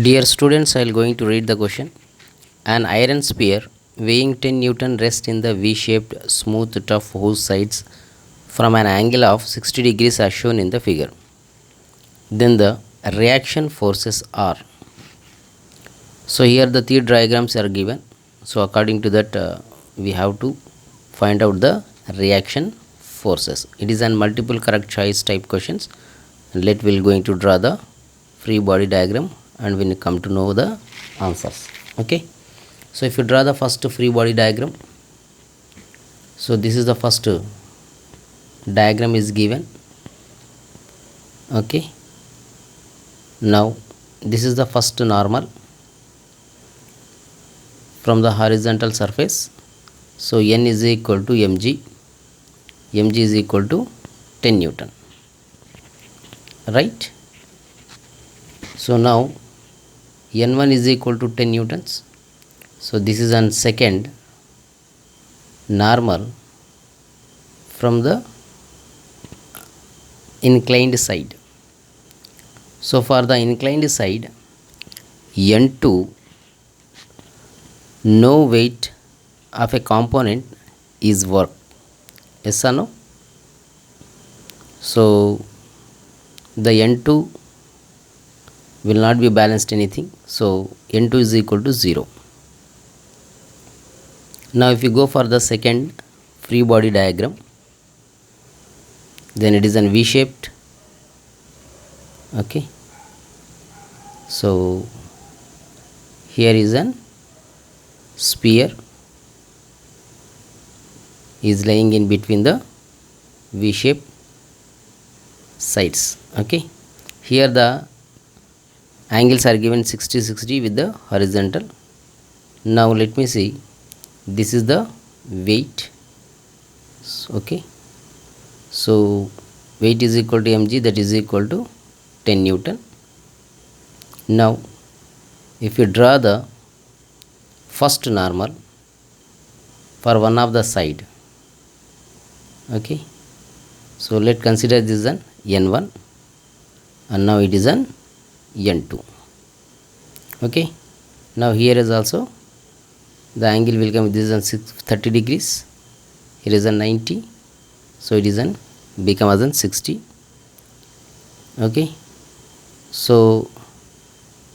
Dear students, I am going to read the question. An iron sphere weighing 10 Newton rests in the V-shaped smooth tuff whose sides from an angle of 60 degrees as shown in the figure. Then the reaction forces are. So here the three diagrams are given. So according to that we have to find out the reaction forces. It is an multiple correct choice type questions. And we'll going to draw the free body diagram and we'll come to know the answers. Okay. So if you draw the first free body diagram, so this is the first diagram is given. Okay. Now this is the first normal from the horizontal surface. So n is equal to mg. Mg is equal to 10 Newton. Right. So now n1 is equal to 10 newtons. So this is on second normal from the inclined side. So for the inclined side, n2, no weight of a component is work. Yes or no? So the n2 will not be balanced anything. So n2 is equal to 0. Now if you go for the second free body diagram, then it is an V shaped. Okay. So here is an sphere is lying in between the V shape sides. Okay. Here the angles are given 60-60 with the horizontal. Now let me see, this is the weight. Okay, so weight is equal to mg, that is equal to 10 Newton. Now if you draw the first normal for one of the side, okay, so let consider this an n1 and now it is an n2. Okay, now here is also the angle will come, this is on 30 degrees, here is a 90, so it is an become as an 60. Okay, so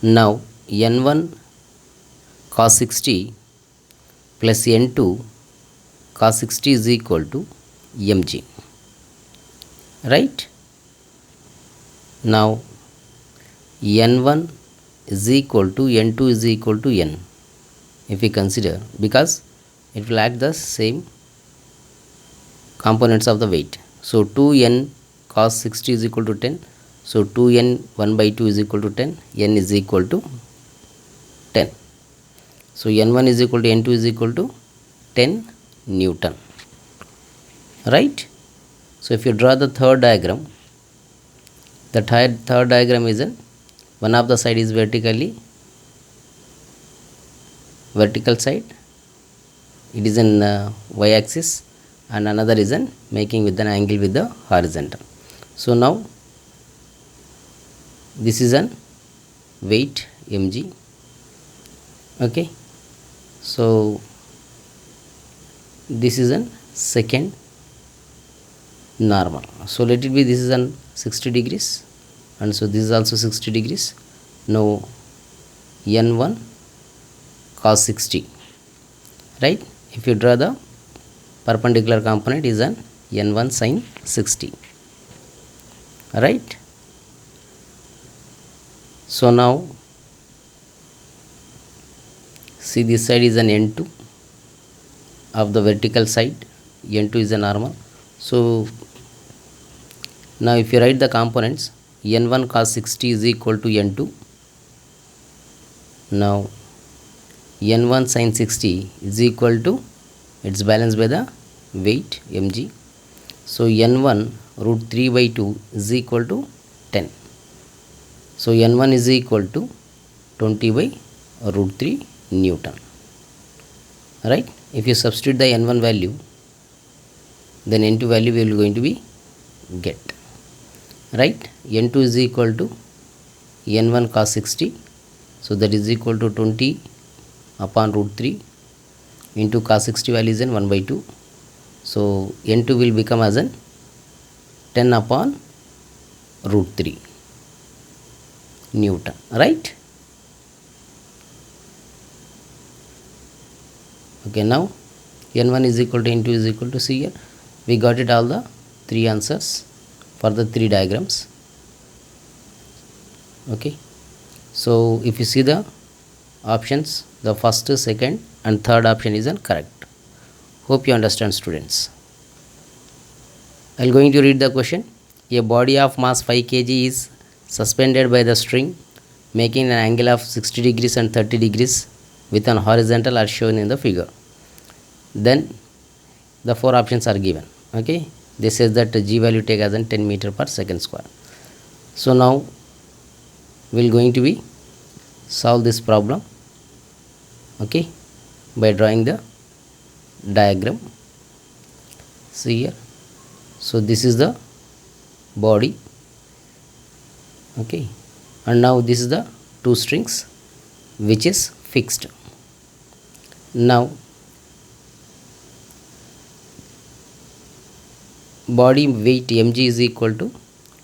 now n1 cos 60 plus n2 cos 60 is equal to mg. Right. Now n1 is equal to n2 is equal to n, if we consider, because it will act the same components of the weight. So 2n cos 60 is equal to 10. So 2n 1 by 2 is equal to 10. N is equal to 10. So n1 is equal to n2 is equal to 10 Newton. Right. So if you draw the third diagram, the third diagram is in one of the side is vertical side, it is in y axis, and another is in making with an angle with the horizontal. So now this is an weight mg. Okay, so this is an second normal. So let it be, this is an 60 degrees and so this is also 60 degrees. Now n1 cos 60. Right. If you draw the perpendicular component is an n1 sin 60. Right. So now see, this side is an n2 of the vertical side, n2 is a normal. So now if you write the components, n1 cos 60 is equal to n2. Now n1 sin 60 is equal to, it's balanced by the weight mg. So n1 root 3 by 2 is equal to 10. So n1 is equal to 20 by root 3 Newton. Right. If you substitute the n1 value, then n2 value we will going to be get. Right. N2 is equal to n1 cos 60. So that is equal to 20 upon root 3 into cos 60 value is in 1 by 2. So n2 will become as an 10 upon root 3 Newton, right? Okay, now n1 is equal to n2 is equal to, see here we got it all the three answers for the three diagrams. Okay, so if you see the options, the first, second and third option is correct. Hope you understand, students. I am going to read the question. A body of mass 5 kg is suspended by the string making an angle of 60 degrees and 30 degrees with an horizontal as shown in the figure. Then the four options are given. Okay, this says that g value take as an 10 meter per second square. So now we will going to be solve this problem, okay, by drawing the diagram. See here, so this is the body, okay, and now this is the two strings which is fixed. Now body weight mg is equal to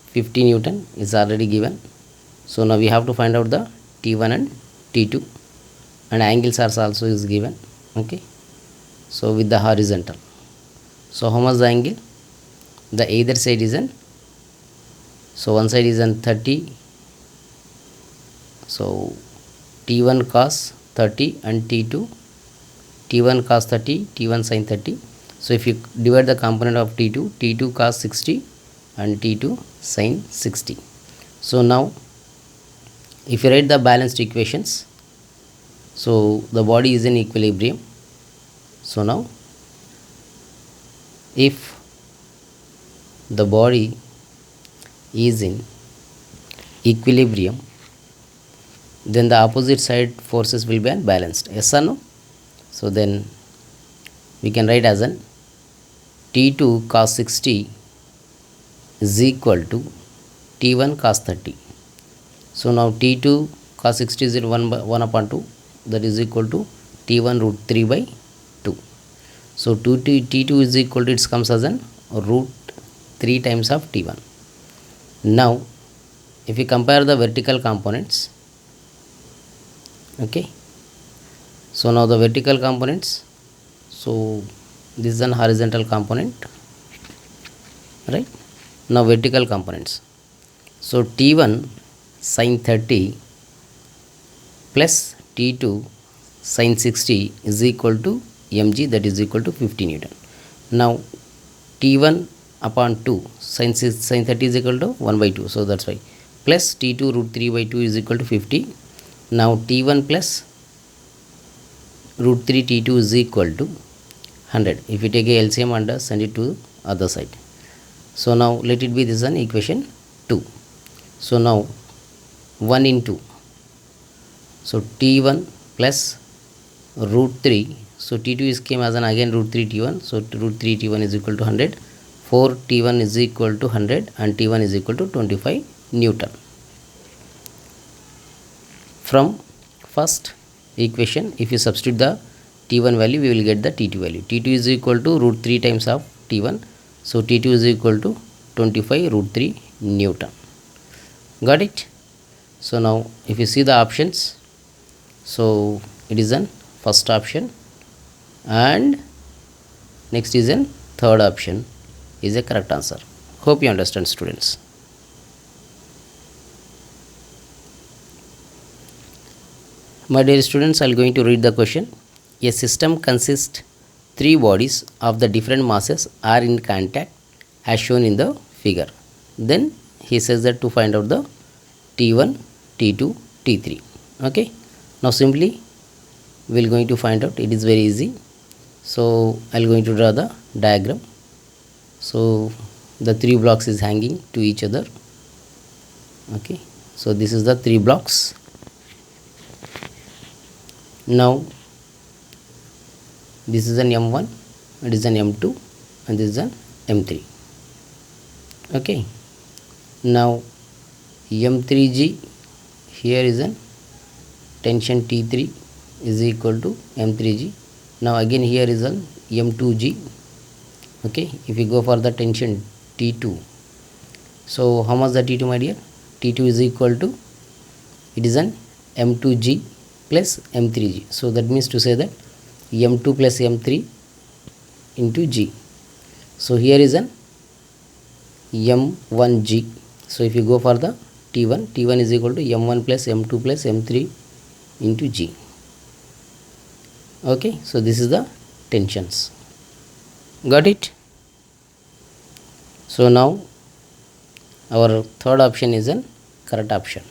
50 Newton is already given. So now we have to find out the T1 and T2, and angles are also is given. Okay, so with the horizontal, so how much the angle? The either side is an, so one side is an 30, so T1 cos 30 and T1 cos 30, T1 sin 30. So if you divide the component of T2 cos 60 and T2 sin 60. So now if you write the balanced equations, so the body is in equilibrium. So now if the body is in equilibrium, then the opposite side forces will be unbalanced. Yes or no? So then we can write as an T2 cos 60 is equal to T1 cos 30. So now T2 cos 60 is 1 upon 2, that is equal to T1 root 3 by 2. So T2 is equal to, it comes as an root 3 times of T1. Now if you compare the vertical components, okay, so now the vertical components, so this is an horizontal component, right? Now vertical components, so T1 sin 30 plus T2 sin 60 is equal to mg, that is equal to 50 Newton. Now T1 upon 2 sin 30 is equal to 1 by 2, so that's why, plus T2 root 3 by 2 is equal to 50. Now T1 plus root 3 T2 is equal to 100. If you take a LCM and send it to other side, so now let it be this one equation 2. So now 1 into, so T1 plus root 3, so T2 is came as an again root 3 T1, so root 3 T1 is equal to 100, 4 T1 is equal to 100 and T1 is equal to 25 Newton. From first equation, if you substitute the T1 value, we will get the T2 value. T2 is equal to root 3 times of T1, so T2 is equal to 25 root 3 Newton. Got it? So now if you see the options, so it is an first option and next is an third option is a correct answer. Hope you understand, students. My dear students, I am going to read the question. A system consists 3 bodies of the different masses are in contact as shown in the figure. Then he says that to find out the T1, T2, T3. Okay. Now simply we are going to find out. It is very easy. So I am going to draw the diagram. So the 3 blocks is hanging to each other. Okay. So this is the 3 blocks. Now this is an M1, it is an M2 and this is an M3. Okay. Now M3G, here is an tension T3 is equal to M3G. Now again here is an M2G. Okay, if we go for the tension T2, so how much the T2, my dear? T2 is equal to, it is an M2G plus M3G. So that means to say that M2 plus M3 into G. So here is an M1G. So if you go for the T1 is equal to M1 plus M2 plus M3 into G. Okay, so this is the tensions. Got it? So now our third option is an correct option.